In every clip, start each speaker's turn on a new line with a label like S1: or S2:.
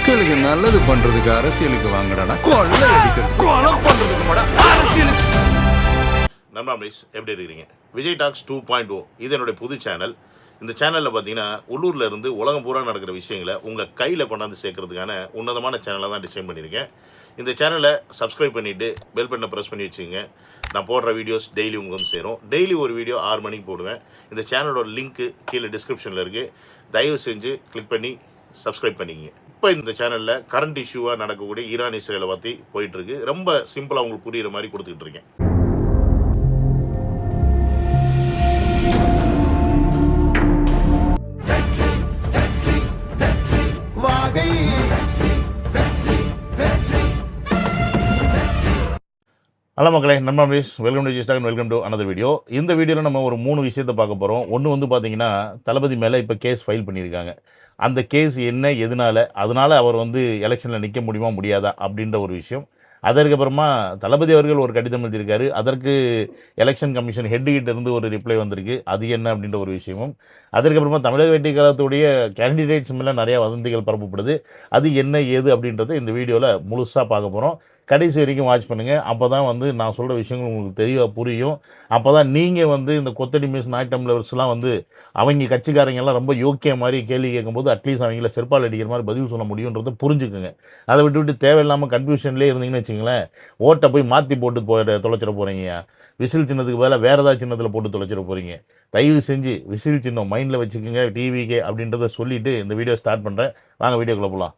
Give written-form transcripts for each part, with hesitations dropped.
S1: மக்களுக்கு நல்லது பண்றதுக்கு அரசியலுக்கு வாங்கடா, கொள்ளை அடிக்கிறது கொலை பண்றதுக்கு மாடா அரசியலுக்கு.
S2: நண்பர்களே, எப்படி இருக்கிறீங்க? விஜய் டாக்ஸ் 2.0 இது என்னுடைய புது சேனல். இந்த சேனலில் பார்த்தீங்கன்னா உள்ளூரில் இருந்து உலகம் பூரா நடக்கிற விஷயங்களை உங்கள் கையில் கொண்டாந்து சேர்க்கறதுக்கான உன்னதமான சேனலை தான் டிசைன் பண்ணியிருக்கேன். இந்த சேனலை சப்ஸ்கிரைப் பண்ணிவிட்டு பெல் பட்டனை ப்ரெஸ் பண்ணி வச்சுங்க. நான் போடுற வீடியோஸ் டெய்லி உங்களுக்கு வந்து சேரும். டெய்லி ஒரு வீடியோ 6 மணிக்கு போடுவேன். இந்த சேனலோட லிங்க்கு கீழே டிஸ்கிரிப்ஷனில் இருக்குது. தயவு செஞ்சு கிளிக் பண்ணி சப்ஸ்கிரைப் பண்ணிக்கிங்க. இப்போ இந்த சேனலில் கரண்ட் இஷ்யூவாக நடக்கக்கூடிய ஈரான் இஸ்ரேலை பற்றி போயிட்டுருக்கு. ரொம்ப சிம்பிளாக உங்களுக்கு புரிகிற மாதிரி கொடுத்துக்கிட்டு இருக்கேன். ஹலோ மக்களே, நண்பர்களே, welcome to Vijay talks, welcome to another video. இந்த வீடியோவில் நம்ம ஒரு 3 விஷயத்தை பார்க்க போகிறோம். ஒன்று வந்து பார்த்தீங்கன்னா, தளபதி மேலே இப்போ கேஸ் ஃபைல் பண்ணியிருக்காங்க. அந்த கேஸ் என்ன, அதனால் அவர் வந்து எலெக்ஷனில் நிற்க முடியுமா முடியாதா அப்படின்ற ஒரு விஷயம். அதற்கப்புறமா தளபதி அவர்கள் ஒரு கடிதம் எழுதியிருக்காரு. அதற்கு எலெக்ஷன் கமிஷன் ஹெட்டுக்கிட்ட இருந்து ஒரு ரிப்ளை வந்திருக்கு. அது என்ன அப்படின்ற ஒரு விஷயமும். அதற்கப்புறமா தமிழக வெற்றி கழகத்துடைய கேண்டிடேட்ஸ் மேலே நிறையா வதந்திகள் பரப்பப்படுது. அது என்ன ஏது அப்படின்றத இந்த வீடியோவில் முழுசாக பார்க்க போகிறோம். கடைசி வரைக்கும் வாட்ச் பண்ணுங்கள். அப்போ தான் வந்து நான் சொல்கிற விஷயங்கள் உங்களுக்கு தெளிவாக புரியும். அப்போ தான் நீங்கள் வந்து இந்த கொத்தடி மிஸ் நாய்டம் லவர்ஸ்லாம் வந்து அவங்க கட்சிக்காரங்கெல்லாம் ரொம்ப யோக்கிய மாதிரி கேள்வி கேட்கும்போது அட்லீஸ்ட் அவங்கள செருப்பால் அடிக்கிற மாதிரி பதில் சொல்ல முடியுன்றதை புரிஞ்சுக்குங்க. அதை விட்டு தேவையில்லாமல் கன்ஃபியூஷன்லேயே இருந்தீங்கன்னு வச்சுங்களேன், ஓட்டை போய் மாற்றி போட்டு தொலைச்சிட போகிறீங்க. விசில் சின்னத்துக்கு பதிலாக வேறு ஏதாவது சின்னத்தில் போட்டு தொலைச்சிட போகிறீங்க. தயவு செஞ்சு விசில் சின்னம் மைண்டில் வச்சுக்கோங்க, டிவிக்கே அப்படின்றத சொல்லிவிட்டு இந்த வீடியோ ஸ்டார்ட் பண்ணுறேன். வாங்க வீடியோக்குள்ளே போகலாம்.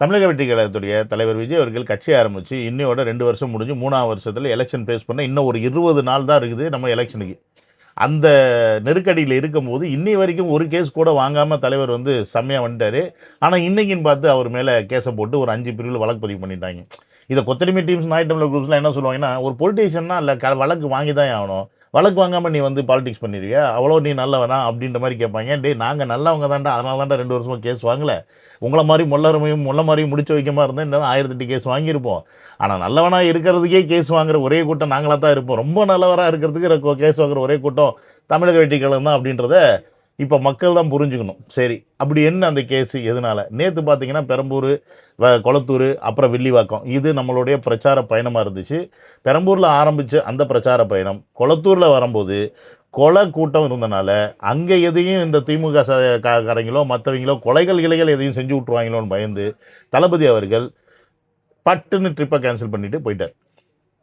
S2: தமிழக வெற்றி கழகத்துடைய தலைவர் விஜய் அவர்கள் கட்சி ஆரம்பித்து இன்னையோட 2 வருஷம் முடிஞ்சு 3ஆம் வருஷத்தில் எலெக்ஷன் ஃபேஸ் பண்ண இன்னும் ஒரு 20 நாள் தான் இருக்குது நம்ம எலெக்ஷனுக்கு. அந்த நெருக்கடியில் இருக்கும்போது இன்னை வரைக்கும் ஒரு கேஸ் கூட வாங்காமல் தலைவர் வந்து செம்மையாக வந்துட்டார். ஆனால் இன்றைக்கின்னு பார்த்து அவர் மேலே கேஸை போட்டு ஒரு 5 பிரிவில் வழக்கு பதிவு பண்ணிட்டாங்க. இதை கொத்தடிமை டீம்ஸ் நாய்டம் குரூப்ஸ்லாம் என்ன சொல்லுவாங்கன்னா, ஒரு பொலிட்டீஷியன்னா இல்லை வழக்கு வாங்கி தான் ஆகணும், வழக்கு வாங்காமல் நீ வந்து பாலிடிக்ஸ் பண்ணிடுவியா, அவ்வளோ நீ நல்லவனா அப்படின்ற மாதிரி கேட்பாங்க. டே, நாங்கள் நல்லவங்க தான்டா, அதனால தான்டா 2 வருஷமாக கேஸ் வாங்கலை. உங்களை மாதிரி முள்ள மாதிரியும் முடிச்ச வைக்கமாக இருந்தால் இன்னும் 1008 கேஸ் வாங்கியிருப்போம். ஆனால் நல்லவனாக இருக்கிறதுக்கே கேஸ் வாங்குற ஒரே கூட்டம் நாங்களாக தான் இருப்போம். ரொம்ப நல்லவராக இருக்கிறதுக்கு கேஸ் வாங்குற ஒரே கூட்டம் தமிழக வெற்றி கழகம் தான் அப்படின்றத இப்போ மக்கள் தான் புரிஞ்சுக்கணும். சரி, அப்படி என்ன அந்த கேஸு, எதனால்? நேற்று பார்த்தீங்கன்னா பெரம்பூர், கொளத்தூர், அப்புறம் வில்லிவாக்கம், இது நம்மளுடைய பிரச்சார பயணமாக இருந்துச்சு. பெரம்பூரில் ஆரம்பித்த அந்த பிரச்சார பயணம் கொளத்தூரில் வரும்போது கொலை கூட்டம் இருந்தனால அங்கே எதையும் இந்த திமுக காரங்களோ மற்றவங்களோ கொலைகள் இலைகள் எதையும் செஞ்சு விட்ருவாங்களோன்னு பயந்து தளபதி அவர்கள் பட்டுன்னு ட்ரிப்பை கேன்சல் பண்ணிவிட்டு போயிட்டார்.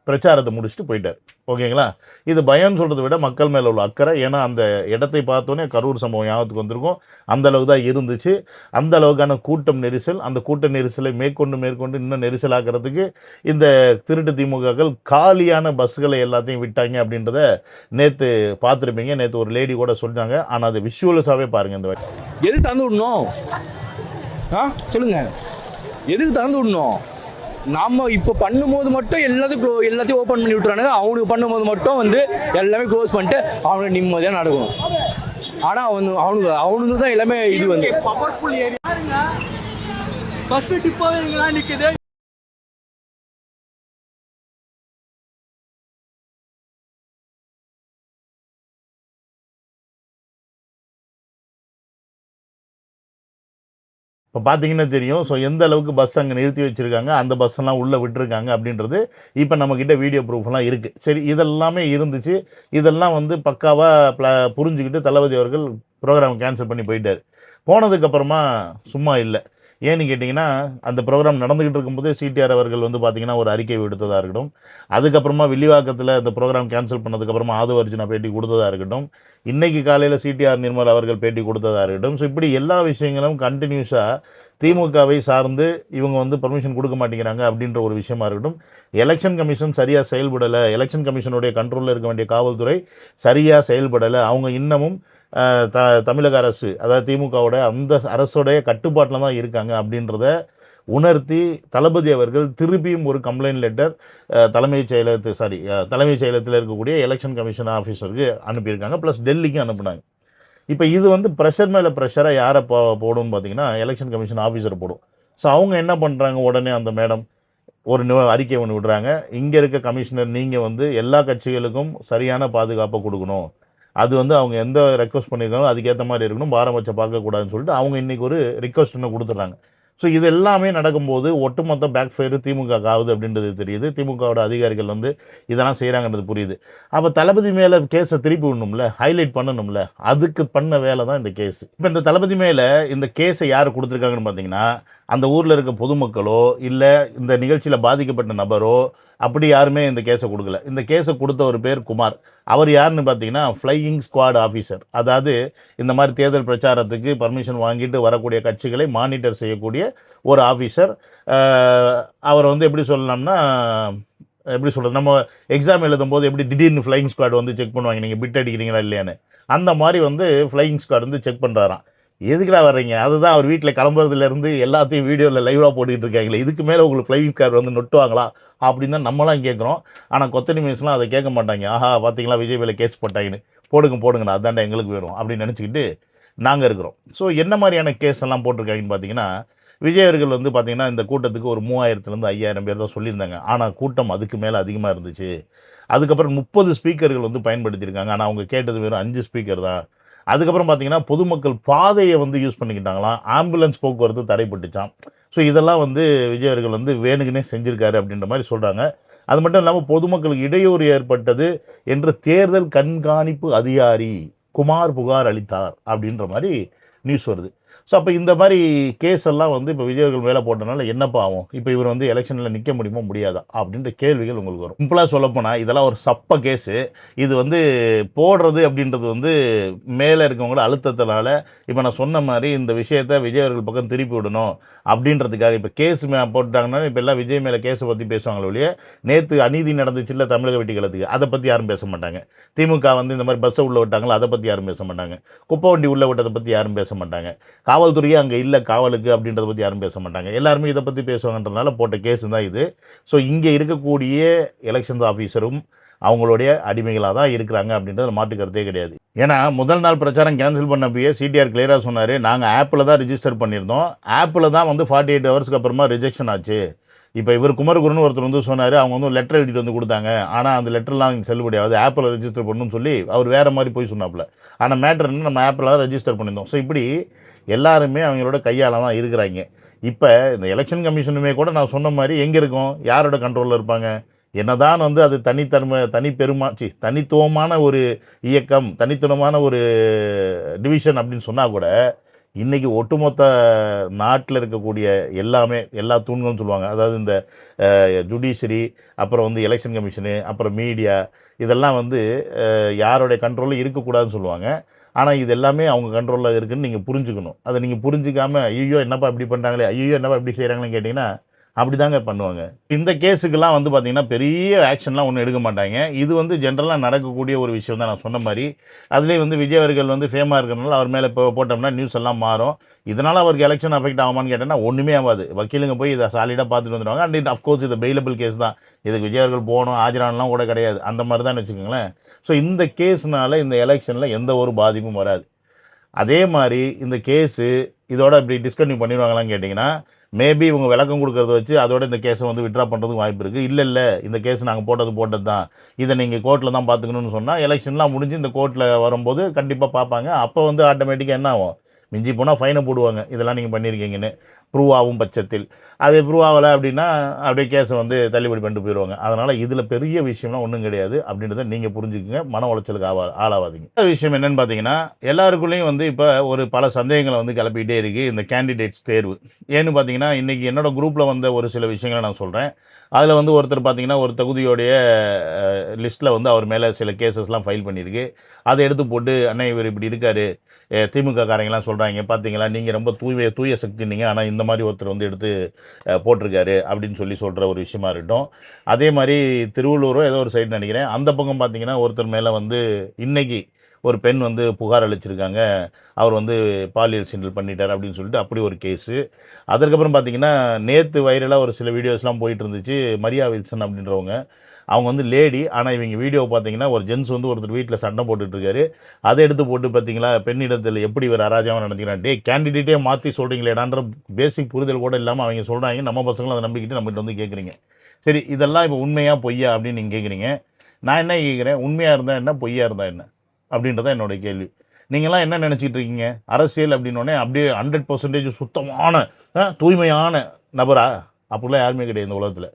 S2: பிரச்சாரத்தை முடிச்சுட்டு போயிட்டார். ஓகேங்களா? இது பயம்னு சொல்கிறத விட மக்கள் மேலே உள்ள அக்கறை. ஏன்னா அந்த இடத்தை பார்த்தோன்னே கரூர் சம்பவம் ஞாபகத்துக்கு வந்திருக்கும். அந்த அளவுக்கு தான் இருந்துச்சு. அந்த அளவுக்கான கூட்டம் நெரிசல். அந்த கூட்ட நெரிசலை மேற்கொண்டு இன்னும் நெரிசலாக்கிறதுக்கு இந்த திருட்டு திமுககள் காலியான பஸ்ஸுகளை எல்லாத்தையும் விட்டாங்க அப்படின்றத நேற்று பார்த்துருப்பீங்க. நேற்று ஒரு லேடி கூட சொல்லிட்டாங்க. ஆனால் அது விஷுவல்ஸாகவே பாருங்கள். இந்த வாட்டி
S3: எதுக்கு திறந்து விடணும்? சொல்லுங்கள், எதுக்கு திறந்து விடணும்? நம்ம இப்போ பண்ணும்போது மட்டும் எல்லாத்தையும் ஓப்பன் பண்ணி விட்டுறானுங்க. அவனுக்கு பண்ணும்போது மட்டும் வந்து எல்லாமே க்ளோஸ் பண்ணிட்டு அவனுக்கு நிம்மதியாக நடக்கணும். ஆனால் அவனுக்கு தான் எல்லாமே இது வந்து பவர்ஃபுல் ஏரியா. பஸ் டிப்பாவே நிற்குது.
S2: இப்போ பார்த்தீங்கன்னா தெரியும். ஸோ எந்த அளவுக்கு பஸ் அங்கே நிறுத்தி வச்சுருக்காங்க, அந்த பஸ்ஸெல்லாம் உள்ளே விட்டுருக்காங்க அப்படின்றது இப்போ நம்மக்கிட்ட வீடியோ ப்ரூஃப்லாம் இருக்குது. சரி, இதெல்லாமே இருந்துச்சு. இதெல்லாம் வந்து பக்காவாக புரிஞ்சுக்கிட்டு தளபதி அவர்கள் ப்ரோக்ராம் கேன்சல் பண்ணி போயிட்டார். போனதுக்கப்புறமா சும்மா இல்லை. ஏன்னு கேட்டிங்கன்னா, அந்த ப்ரோக்ராம் நடந்துக்கிட்டு இருக்கும்போது சிடிஆர் அவர்கள் வந்து பார்த்திங்கன்னா ஒரு அறிக்கை விடுத்ததாக இருக்கட்டும், அதுக்கப்புறமா வில்லிவாக்கத்தில் அந்த ப்ரோக்ராம் கேன்சல் பண்ணதுக்கப்புறமா ஆதவர்ஜுனா பேட்டி கொடுத்ததாக இருக்கட்டும், இன்றைக்கி காலையில் சிடிஆர் நிர்மல் அவர்கள் பேட்டி கொடுத்ததாக இருக்கட்டும். ஸோ இப்படி எல்லா விஷயங்களும் கண்டினியூஸாக திமுகவை சார்ந்து இவங்க வந்து பர்மிஷன் கொடுக்க மாட்டேங்கிறாங்க அப்படின்ற ஒரு விஷயமா இருக்கட்டும். எலெக்ஷன் கமிஷன் சரியாக செயல்படலை, எலெக்ஷன் கமிஷனுடைய கண்ட்ரோலில் இருக்க வேண்டிய காவல்துறை சரியாக செயல்படலை, அவங்க இன்னமும் தமிழக அரசு, அதாவது திமுகவோட அந்த அரசோடைய கட்டுப்பாட்டில் தான் இருக்காங்க அப்படின்றத உணர்த்தி தளபதி அவர்கள் திருப்பியும் ஒரு கம்ப்ளைண்ட் லெட்டர் தலைமைச் செயலகத்தில் இருக்கக்கூடிய எலெக்ஷன் கமிஷன் ஆஃபீஸருக்கு அனுப்பியிருக்காங்க. ப்ளஸ் டெல்லிக்கு அனுப்புனாங்க. இப்போ இது வந்து ப்ரெஷர் மேலே ப்ரெஷராக யாரை போடும்னு பார்த்தீங்கன்னா எலெக்ஷன் கமிஷன் ஆஃபீஸரை போடும். ஸோ அவங்க என்ன பண்ணுறாங்க, உடனே அந்த மேடம் ஒரு அறிக்கை ஒன்று விடுறாங்க. இங்கே இருக்க கமிஷனர், நீங்கள் வந்து எல்லா கட்சிகளுக்கும் சரியான பாதுகாப்பை கொடுக்கணும், அது வந்து அவங்க எந்த ரெக்வஸ்ட் பண்ணியிருக்காங்களோ அதுக்கேற்ற மாதிரி இருக்கணும், பாரபட்சம் பார்க்கக்கூடாதுன்னு சொல்லிட்டு அவங்க இன்றைக்கி ஒரு ரிக்வஸ்ட் ஒன்று கொடுத்துட்றாங்க. ஸோ இது எல்லாமே நடக்கும்போது ஒட்டுமொத்த பேக் ஃபயர் திமுக ஆகுது அப்படின்றது தெரியுது. திமுகவோட அதிகாரிகள் வந்து இதெல்லாம் செய்கிறாங்கன்றது புரியுது. அப்போ தளபதி மேலே கேஸை திருப்பி விடணும்ல, ஹைலைட் பண்ணணும்ல, அதுக்கு பண்ண வேலை தான் இந்த கேஸ். இப்போ இந்த தளபதி மேலே இந்த கேஸை யார் கொடுத்துருக்காங்கன்னு பார்த்தீங்கன்னா, அந்த ஊரில் இருக்க பொதுமக்களோ இல்லை இந்த நிகழ்ச்சியில் பாதிக்கப்பட்ட நபரோ அப்படி யாருமே இந்த கேஸை கொடுக்கல. இந்த கேஸை கொடுத்த ஒரு பேர் குமார். அவர் யாருன்னு பார்த்தீங்கன்னா ஃப்ளையிங் ஸ்குவாட் ஆஃபீஸர். அதாவது இந்த மாதிரி தேர்தல் பிரச்சாரத்துக்கு பர்மிஷன் வாங்கிட்டு வரக்கூடிய கட்சிகளை மானிட்டர் செய்யக்கூடிய ஒரு ஆஃபீஸர். அவர் வந்து எப்படி சொல்லலாம்னா, எப்படி சொல்கிறது, நம்ம எக்ஸாம் எழுதும்போது எப்படி திடீர்னு ஃப்ளையிங் ஸ்குவாட் வந்து செக் பண்ணுவாங்க நீங்கள் பிட் அடிக்கிறீங்களா இல்லையான்னு, அந்த மாதிரி வந்து ஃப்ளையிங் ஸ்குவாட் வந்து செக் பண்ணுறாராம். எதுக்குடா வர்றீங்க? அதுதான் அவர் வீட்டில் கிளம்புறதுலேருந்து எல்லாத்தையும் வீடியோவில் லைவாக போட்டுக்கிட்டு இருக்காங்களே, இதுக்கு மேலே உங்களுக்கு ஃப்ளையிங் ஸ்குவாட் வந்து நொட்டுவாங்களா அப்படின்னு தான் நம்மளாம் கேட்குறோம். ஆனால் கொத்தடி நியூஸ்லாம் அதை கேட்க மாட்டாங்க. ஆஹா பார்த்தீங்களா விஜய் மேலே கேஸ் போட்டாங்கன்னு, போடுங்கண்ணா அதாண்டா எங்களுக்கு வேணும் அப்படின்னு நினச்சிக்கிட்டு நாங்கள் இருக்கிறோம். ஸோ என்ன மாதிரியான கேஸ் எல்லாம் போட்டிருக்காங்கன்னு பார்த்தீங்கன்னா, விஜய் அவர்கள் வந்து பார்த்தீங்கன்னா இந்த கூட்டத்துக்கு ஒரு 3000 5000 பேர் தான் சொல்லியிருந்தாங்க. ஆனால் கூட்டம் அதுக்கு மேலே அதிகமாக இருந்துச்சு. அதுக்கப்புறம் 30 ஸ்பீக்கர்கள் வந்து பயன்படுத்தியிருக்காங்க. ஆனால் அவங்க கேட்டது வெறும் 5 ஸ்பீக்கர் தான். அதுக்கப்புறம் பார்த்தீங்கன்னா பொதுமக்கள் பாதையை வந்து யூஸ் பண்ணிக்கிட்டாங்களாம். ஆம்புலன்ஸ் போக்குவரத்து தடைப்பட்டுச்சான். ஸோ இதெல்லாம் வந்து விஜய் அவர்கள் வந்து வேணுக்குனே செஞ்சுருக்காரு அப்படின்ற மாதிரி சொல்கிறாங்க. அது மட்டும் இல்லாமல் பொதுமக்களுக்கு இடையூறு ஏற்பட்டது என்று தேர்தல் கண்காணிப்பு அதிகாரி குமார் புகார் அளித்தார் அப்படின்ற மாதிரி நியூஸ் வருது. ஸோ அப்போ இந்த மாதிரி கேஸ் எல்லாம் வந்து இப்போ விஜய் அவர்கள் மேலே போட்டனால என்னப்பா ஆகும்? இப்போ இவர் வந்து எலெக்ஷனில் நிற்க முடியுமா முடியாதா அப்படின்ற கேள்விகள் உங்களுக்கு வரும். சிம்பிளாக சொல்லப்போனால் இதெல்லாம் ஒரு சப்ப கேஸு. இது வந்து போடுறது அப்படின்றது வந்து மேலே இருக்கவங்களோட அழுத்தத்தினால இப்போ நான் சொன்ன மாதிரி இந்த விஷயத்தை விஜய் அவர்கள் பக்கம் திருப்பி விடணும் அப்படின்றதுக்காக இப்போ கேஸ் போட்டாங்கன்னா இப்போ எல்லாம் விஜய் மேலே கேஸை பற்றி பேசுவாங்களே ஒழிய, நேற்று அநீதி நடந்துச்சுல்ல தமிழக வெட்டிகளத்துக்கு, அதை பற்றி யாரும் பேச மாட்டாங்க. திமுக வந்து இந்த மாதிரி பஸ்ஸை உள்ளே விட்டாங்களோ அதை பற்றி யாரும் பேச மாட்டாங்க. குப்பை வண்டி உள்ளே விட்டதை பற்றி யாரும் பேச மாட்டாங்க. காவல்துறையே அங்கே இல்லை காவலுக்கு அப்படின்றத பற்றி யாரும் பேச மாட்டாங்க. எல்லாருமே இதை பற்றி பேசுவாங்கன்றதுனால போட்ட கேஸு தான் இது. ஸோ இங்கே இருக்கக்கூடிய எலெக்ஷன்ஸ் ஆஃபீஸரும் அவங்களுடைய அடிமைகளாக தான் இருக்கிறாங்க அப்படின்றது மாற்று கருத்தே கிடையாது. ஏன்னா முதல் நாள் பிரச்சாரம் கேன்சல் பண்ணப்பயே சிடிஆர் கிளியராக சொன்னார், நாங்கள் ஆப்பில் தான் ரிஜிஸ்டர் பண்ணியிருந்தோம், ஆப்பில் தான் வந்து 48 ஹவர்ஸ்க்கு அப்புறமா ரிஜெக்ஷன் ஆச்சு. இப்போ இவர் குமரகுருன்னு ஒருத்தர் வந்து சொன்னார், அவங்க வந்து லெட்டர் எழுதிட்டு வந்து கொடுத்தாங்க, ஆனால் அந்த லெட்டர்லாம் செல்லுபடியாவது ஆப்பில் ரெஜிஸ்டர் பண்ணணும்னு சொல்லி அவர் வேறு மாதிரி போய் சொன்னாப்புல. ஆனால் மேட்டர் என்ன, நம்ம ஆப்பில் தான் ரெஜிஸ்டர் பண்ணியிருந்தோம். ஸோ இப்படி எல்லாருமே அவங்களோட கையால் தான் இருக்கிறாங்க. இப்போ இந்த எலெக்ஷன் கமிஷனுமே கூட நான் சொன்ன மாதிரி எங்கே இருக்கும், யாரோட கண்ட்ரோலில் இருப்பாங்க? என்னதான் வந்து அது தனித்துவமான ஒரு இயக்கம், தனித்துவமான ஒரு டிவிஷன் அப்படின்னு சொன்னால் கூட இன்றைக்கி ஒட்டுமொத்த நாட்டில் இருக்கக்கூடிய எல்லா தூண்களும் சொல்லுவாங்க. அதாவது இந்த ஜுடிஷரி, அப்புறம் வந்து எலெக்ஷன் கமிஷனு, அப்புறம் மீடியா, இதெல்லாம் வந்து யாரோடைய கண்ட்ரோலில் இருக்கக்கூடாதுன்னு சொல்லுவாங்க. ஆனால் இது எல்லாமே அவங்க கண்ட்ரோலில் இருக்குதுன்னு நீங்கள் புரிஞ்சுக்கணும். அதை நீங்கள் புரிஞ்சிக்காமல் ஐயோ என்னப்பா இப்படி பண்ணுறாங்களே, ஐயோ என்னப்பா இப்படி செய்கிறாங்களேன்னு கேட்டிங்கன்னா அப்படி தாங்க பண்ணுவாங்க. இந்த கேஸுக்கெல்லாம் வந்து பார்த்திங்கன்னா பெரிய ஆக்ஷன்லாம் ஒன்றும் எடுக்க மாட்டாங்க. இது வந்து ஜென்ரலாக நடக்கக்கூடிய ஒரு விஷயம் தான் நான் சொன்ன மாதிரி. அதுலேயே வந்து விஜய் அவர்கள் வந்து ஃபேமாக இருக்கிறனால அவர் மேலே இப்போ போட்டோம்னா நியூஸ் எல்லாம் மாறும். இதனால் அவருக்கு எலெக்ஷன் அஃபெக்ட் ஆகுமான்னு கேட்டேன்னா ஒன்றுமே ஆகாது. வக்கீலுங்க போய் இதை சாலிடாக பார்த்துட்டு வந்துடுவாங்க. அண்ட் அஃப்கோர்ஸ் இது பெயிலபிள் கேஸ் தான். இதுக்கு விஜய் அவர்கள் போகணும் ஆஜரானலாம் கூட கிடையாது. அந்த மாதிரி தான் வச்சுக்கோங்களேன். ஸோ இந்த கேஸ்னால் இந்த எலெக்ஷனில் எந்த ஒரு பாதிப்பும் வராது. அதே மாதிரி இந்த கேஸு இதோட இப்படி டிஸ்கன்டினியூ பண்ணிடுவாங்களான்னு கேட்டிங்கன்னா மேபி இவங்க விளக்கம் கொடுக்கறத வச்சு அதோட இந்த கேஸை வந்து விட்ரா பண்ணுறதுக்கு வாய்ப்பு இருக்குது. இல்லை இந்த கேஸ் நாங்கள் போட்டது தான், இதை நீங்கள் கோர்ட்டில் தான் பார்த்துக்கணும்னு சொன்னால் எலெக்ஷன்லாம் முடிஞ்சு இந்த கோர்ட்டில் வரும்போது கண்டிப்பாக பார்ப்பாங்க. அப்போ வந்து ஆட்டோமேட்டிக்காக என்ன ஆகும், மிஞ்சி போனால் ஃபைனை போடுவாங்க, இதெல்லாம் நீங்கள் பண்ணியிருக்கீங்கன்னு ப்ரூவ் ஆகும் பட்சத்தில். அது ப்ரூவ் ஆகலை அப்படின்னா அப்படியே கேஸை வந்து தள்ளுபடி பண்ணிட்டு போயிடுவாங்க. அதனால் இதில் பெரிய விஷயம்லாம் ஒன்றும் கிடையாது அப்படின்றத நீங்கள் புரிஞ்சுக்குங்க. மன உளைச்சலுக்கு ஆளாவாதீங்க. விஷயம் என்னென்னு பார்த்தீங்கன்னா, எல்லாருக்குள்ளேயும் வந்து இப்போ ஒரு பல சந்தேகங்களை வந்து கிளப்பிக்கிட்டே இருக்குது இந்த கேண்டிடேட்ஸ் தேர்வு. ஏன்னு பார்த்தீங்கன்னா இன்றைக்கி என்னோடய குரூப்பில் வந்த ஒரு சில விஷயங்களை நான் சொல்கிறேன். அதில் வந்து ஒருத்தர் பார்த்தீங்கன்னா ஒரு தொகுதியோடைய லிஸ்ட்டில் வந்து அவர் மேலே சில கேசஸ்லாம் ஃபைல் பண்ணியிருக்கு. அதை எடுத்து போட்டு அண்ணா இவர் இப்படி இருக்கார், திமுக காரங்கெல்லாம் சொல்கிறாங்க பார்த்தீங்களா, நீங்கள் ரொம்ப தூய சக்தினீங்க, ஆனால் இந்த மாதிரி ஒருத்தர் வந்து எடுத்து போட்டிருக்காரு அப்படின்னு சொல்கிற ஒரு விஷயமா இருக்கட்டும். அதே மாதிரி திருவள்ளூரோ ஏதோ ஒரு சைடு நினைக்கிறேன், அந்த பக்கம் பார்த்தீங்கன்னா ஒருத்தர் மேலே வந்து இன்றைக்கி ஒரு பெண் வந்து புகார் அளிச்சிருக்காங்க, அவர் வந்து பாலியல் சீண்டல் பண்ணிட்டார் அப்படின்னு சொல்லிட்டு அப்படி ஒரு கேஸு. அதற்கப்புறம் பார்த்தீங்கன்னா நேற்று வைரலாக ஒரு சில வீடியோஸ்லாம் போயிட்டு இருந்துச்சு. மரியா வில்சன் அப்படின்றவங்க, அவங்க வந்து லேடி, ஆனால் இவங்க வீடியோ பார்த்தீங்கன்னா ஒரு ஜென்ஸ் வந்து ஒருத்தர் வீட்டில் சண்டை போட்டுட்ருக்காரு. அதை எடுத்து போட்டு பார்த்தீங்களா பெண்ணிடத்தில் எப்படி ஒரு அராஜகமாக நடந்துக்கிறான், கேண்டிடேட்டே மாற்றி சொல்கிறீங்களேடான்ற பேசிக் புரிதல் கூட இல்லாமல் அவங்க சொல்கிறாங்க. நம்ம பசங்களும் அதை நம்பிக்கிட்டு நம்மகிட்ட வந்து கேட்குறீங்க. சரி இதெல்லாம் இப்போ உண்மையாக பொய்யா அப்படின்னு நீங்கள் கேட்குறீங்க. நான் என்ன கேட்குறேன், உண்மையாக இருந்தால் என்ன பொய்யா இருந்தால் என்ன அப்படின்றதான் என்னோடய கேள்வி. நீங்களாம் என்ன நினச்சிட்டு இருக்கீங்க, அரசியல் அப்படின்னோடனே அப்படியே 100% சுத்தமான தூய்மையான நபரா? அப்படிலாம் யாருமே கிடையாது இந்த உலகத்தில்.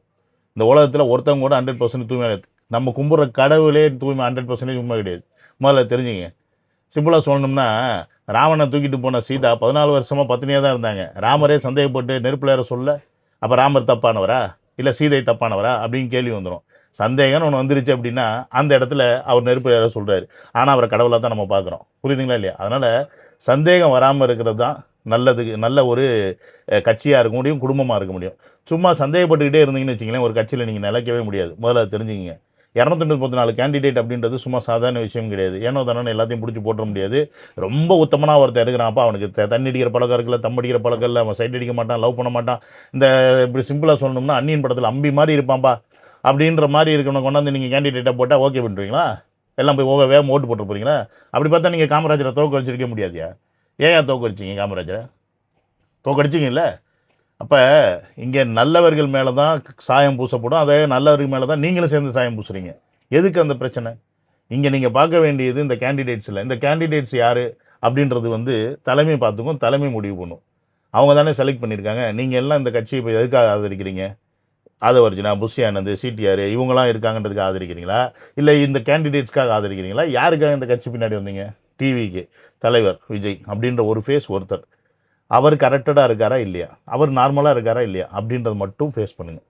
S2: இந்த உலகத்தில் ஒருத்தவங்க கூட 100% தூய்மையாக, நம்ம கும்பிட்ற கடவுளே தூய்மை 100% உண்மை கிடையாது. முதல்ல தெரிஞ்சுங்க. சிம்பிளாக சொல்லணும்னா, ராவணனை தூக்கிட்டு போன சீதா 14 வருஷமாக பத்தினியாக தான் இருந்தாங்க. ராமரே சந்தேகப்பட்டு நெருப்பில் ஏற சொல்ல, அப்போ ராமர் தப்பானவரா இல்லை சீதை தப்பானவரா அப்படின்னு கேள்வி வந்துடும். சந்தேகம்னு ஒன்று வந்துருச்சு அப்படின்னா அந்த இடத்துல அவர் நெருப்பில் ஏற சொல்கிறாரு. ஆனால் அவரை கடவுளாக தான் நம்ம பார்க்குறோம். புரியுதுங்களா இல்லையா? அதனால் சந்தேகம் வராமல் இருக்கிறது தான் நல்ல ஒரு கட்சியாக இருக்க முடியும், குடும்பமாக இருக்க முடியும். சும்மா சந்தேகப்பட்டுக்கிட்டே இருந்தீங்கன்னு வச்சிங்களேன், ஒரு கட்சியில் நீங்கள் நிலைக்கவே முடியாது. முதல்ல அதை தெரிஞ்சுக்கிங்க. 234 கேண்டிடேட் அப்படின்றது சும்மா சாதாரண விஷயம் கிடையாது. ஏனோ தானே எல்லாத்தையும் பிடிச்சி போட்ட முடியாது. ரொம்ப உத்தமனாக ஒருத்தர் எடுக்கிறான்ப்பா, அவனுக்கு தண்ணி அடிக்கிற பழக்கம் இருக்குல்ல, தம் அடிக்கிற பழக்கம் இல்லை, அவன் சைட் அடிக்க மாட்டான், லவ் பண்ண மாட்டான், இந்த இப்படி சிம்பிளாக சொல்லணும்னா அன்னியன் படத்தில் அம்பி மாதிரி இருப்பான்ப்பா அப்படின்ற மாதிரி இருக்கணும் கொண்டாந்து நீங்கள் கேண்டிடேட்டாக போட்டால் ஓகே பண்ணுறீங்களா? எல்லாம் போய் வேகமாக ஓட்டு போட்டு போகிறீங்களா? அப்படி பார்த்தா நீங்கள் காமராஜரை தோக்கடிச்சிருக்க முடியாதியா? ஏன் தோக்கடிச்சிங்க காமராஜரை? தோக்கடிச்சிங்கல்ல. அப்போ இங்கே நல்லவர்கள் மேலே தான் சாயம் பூசப்படும், அதே நல்லவர்கள் மேலே தான் நீங்களும் சேர்ந்து சாயம் பூசுறீங்க. எதுக்கு அந்த பிரச்சனை? இங்கே நீங்கள் பார்க்க வேண்டியது இந்த கேண்டிடேட்ஸ் இல்லை. இந்த கேண்டிடேட்ஸ் யார் அப்படின்றது வந்து தலைமை பார்த்துக்கும், தலைமை முடிவு பண்ணும். அவங்க தானே செலக்ட் பண்ணியிருக்காங்க. நீங்கள் எல்லாம் இந்த கட்சியை இப்போ எதுக்காக ஆதரிக்கிறீங்க? ஆதவர்ஜுனா, புஷி ஆனந்த், சிடிஆர் இவங்களாம் இருக்காங்கன்றதுக்கு ஆதரிக்கிறீங்களா? இல்லை இந்த கேண்டிடேட்ஸ்க்காக ஆதரிக்கிறீங்களா? யாருக்காக இந்த கட்சி பின்னாடி வந்தீங்க? டிவிக்கு தலைவர் விஜய் அப்படின்ற ஒரு ஃபேஸ் ஒருத்தர், அவர் கரெக்டடாக இருக்காரா இல்லையா, அவர் நார்மலாக இருக்காரா இல்லையா அப்படின்றது மட்டும் ஃபேஸ் பண்ணுங்கள்.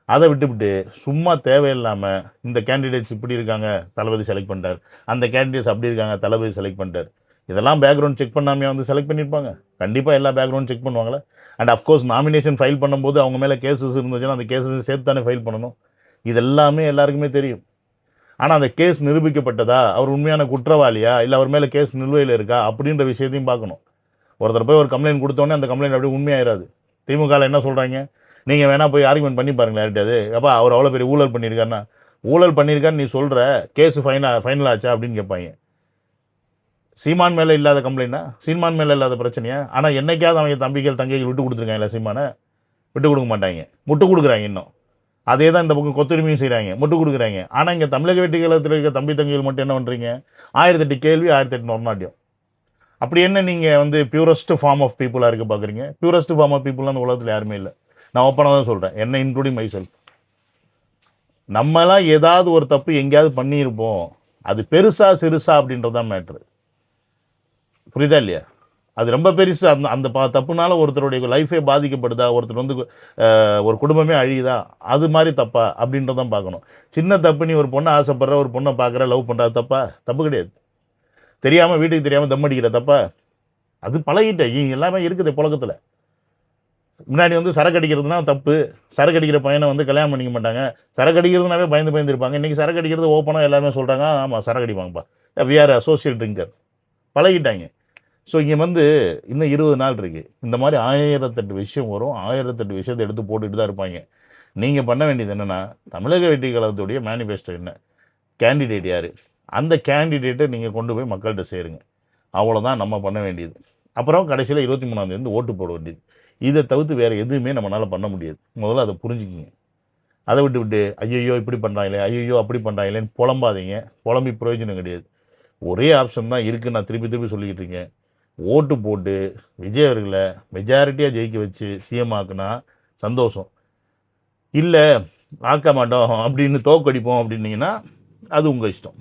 S2: அதை விட்டுவிட்டு சும்மா தேவையில்லாமல் இந்த கேண்டிடேட்ஸ் இப்படி இருக்காங்க தளபதி செலக்ட் பண்ணிட்டார், அந்த கேண்டிடேட்ஸ் அப்படி இருக்காங்க தளபதி செலக்ட் பண்ணிட்டார், இதெல்லாம் பேக்ரவுண்ட் செக் பண்ணாமே வந்து செலக்ட் பண்ணியிருப்பாங்க. கண்டிப்பாக எல்லா பேக்ரவுண்ட் செக் பண்ணுவாங்களே. அண்ட் அஃப்கோர்ஸ் நாமினேஷன் ஃபைல் பண்ணும்போது அவங்க மேலே கேசஸ் இருந்துச்சுன்னா அந்த கேஸஸ் சேர்த்து தானே ஃபைல் பண்ணணும். இது எல்லாமே எல்லாருக்குமே தெரியும். ஆனால் அந்த கேஸ் நிரூபிக்கப்பட்டதா, அவர் உண்மையான குற்றவாளியா, இல்லை அவர் மேலே கேஸ் நிலுவையில் இருக்கா அப்படின்ற விஷயத்தையும் பார்க்கணும். ஒருத்தர் போய் ஒரு கம்ப்ளைண்ட் கொடுத்தோன்னே அந்த கம்ப்ளைண்ட் அப்படியே உண்மையாயிராது. திமுகவில் என்ன சொல்கிறாங்க, நீங்கள் வேணால் போய் ஆர்குமெண்ட் பண்ணி பாருங்களேன் யார்கிட்டயாது, அப்பா அவர் அவ்வளோ பெரிய ஊழல் பண்ணியிருக்காருன்னா, ஊழல் பண்ணியிருக்காருன்னு நீ சொல்கிற, கேஸு ஃபைனல் ஆச்சா அப்படின்னு கேட்பாங்க. சீமான் மேலே இல்லாத கம்ப்ளைண்ட்னா, சீமான் மேலே இல்லாத பிரச்சனையா? ஆனால் என்னைக்காவது அவங்க தம்பிகள் தங்கைகள் விட்டு கொடுத்துருக்காங்களா? சீமானை விட்டு கொடுக்க மாட்டாங்க, முட்டு கொடுக்குறாங்க. இன்னும் அதே தான் இந்த பக்கம் கொத்துரிமையும் செய்கிறாங்க, முட்டு கொடுக்குறாங்க. ஆனால் இங்கே தமிழக வெற்றிகளத்தில் இருக்க தம்பி தங்கைகள் மட்டும் என்ன பண்ணுறீங்க? 1008 கேள்வி 1008 நொர்நாட்டியம். அப்படி என்ன நீங்கள் வந்து பியூரஸ்ட் ஃபார்ம் ஆஃப் பீப்புளாக இருக்க பார்க்குறீங்க? பியூரஸ்ட் ஃபார்ம் ஆஃப் பீப்புளாக அந்த உலகத்தில் யாருமே இல்லை. நான் ஓப்பனாக தான் சொல்கிறேன், என்ன இன்க்ளூடிங் மைசெல்ஃப். நம்மளாம் ஏதாவது ஒரு தப்பு எங்கேயாவது பண்ணியிருப்போம், அது பெருசா சிறுசா அப்படின்றது தான் மேட்ரு. புரியுதா இல்லையா? அது ரொம்ப பெருசு. அந்த தப்புனால ஒருத்தருடைய லைஃபே பாதிக்கப்படுதா, ஒருத்தர் வந்து ஒரு குடும்பமே அழியுதா, அது மாதிரி தப்பா அப்படின்றதான் பார்க்கணும். சின்ன தப்பு, நீ ஒரு பொண்ணை ஆசைப்படுற, ஒரு பொண்ணை பார்க்குற, லவ் பண்ணுற, தப்பா? தப்பு கிடையாது. தெரியாமல் வீட்டுக்கு தெரியாமல் தம் அடிக்கிற தப்பா? அது பழகிட்டேன், எல்லாமே இருக்குது புழக்கத்தில். முன்னாடி வந்து சரக்கு அடிக்கிறதுனா தப்பு, சரக்கு அடிக்கிற பையனை வந்து கல்யாணம் பண்ணிக்க மாட்டாங்க, சரக்கு அடிக்கிறதுனாவே பயந்து இருப்பாங்க. இன்றைக்கி சரக்கு அடிக்கிறது ஓப்பனாக எல்லாருமே சொல்கிறாங்க, ஆமாம் சரக்கு அடிப்பாங்கப்பா, வி ஆர் அசோசியல் ட்ரிங்கர், பழகிட்டாங்க. ஸோ இங்கே வந்து இன்னும் 20 நாள் இருக்குது. இந்த மாதிரி 1008 விஷயம் வரும், 1008 விஷயத்தை எடுத்து போட்டுக்கிட்டு தான் இருப்பாங்க. நீங்கள் பண்ண வேண்டியது என்னென்னா, தமிழக வெற்றி கழகத்துடைய மேனிஃபெஸ்டோ என்ன, கேண்டிடேட் யார், அந்த கேண்டிடேட்டை நீங்கள் கொண்டு போய் மக்கள்கிட்ட சேருங்க. அவ்வளோதான் நம்ம பண்ண வேண்டியது. அப்புறம் கடைசியில் 23ஆம் தேதி ஓட்டு போட வேண்டியது. இதை தவிர்த்து வேறு எதுவுமே நம்மளால் பண்ண முடியாது. முதல்ல அதை புரிஞ்சுக்கிங்க. அதை விட்டு ஐயோ இப்படி பண்ணுறாங்களே, ஐயோ அப்படி பண்ணுறாங்களேன்னு புலம்பாதீங்க. புலம்பி பிரயோஜனம் கிடையாது. ஒரே ஆப்ஷன் தான் இருக்குது, நான் திருப்பி சொல்லிக்கிட்டு இருக்கேன். ஓட்டு போட்டு விஜய் அவர்களை மெஜாரிட்டியாக ஜெயிக்க வச்சு சிஎம் ஆக்குனா சந்தோஷம். இல்லை ஆக்க மாட்டோம் அப்படின்னு தோக்கடிப்போம் அப்படின்னீங்கன்னா அது உங்கள் இஷ்டம்.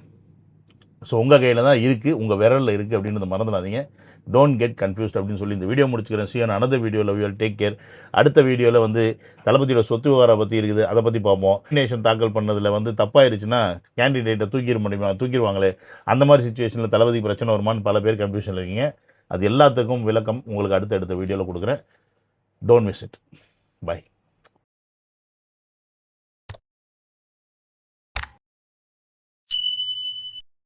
S2: ஸோ உங்கள் கையில் தான் இருக்குது, உங்கள் விரலில் இருக்குது அப்படின்றத மறந்துடாதீங்க. டோன்ட் கெட் கன்ஃபியூஸ்ட் அப்படின்னு சொல்லி இந்த வீடியோ முடிச்சுக்கிறேன். See in another video. Love you all, take care. அடுத்த வீடியோவில் வந்து தளபதியோட சொத்து விவகாரம் பற்றி இருக்குது, அதை பற்றி பார்ப்போம். நாமினேஷன் தாக்கல் பண்ணதில் வந்து தப்பாயிருச்சுன்னா கேண்டிடேட்டை தூக்கிடுவாங்களே, அந்த மாதிரி சுச்சுவேஷனில் தளபதி பிரச்சனை வருமானு பல பேர் கன்ஃபியூஷனில் இருக்கீங்க. அது எல்லாத்துக்கும் விளக்கம் உங்களுக்கு அடுத்த வீடியோவில் கொடுக்குறேன். Don't miss it. பை.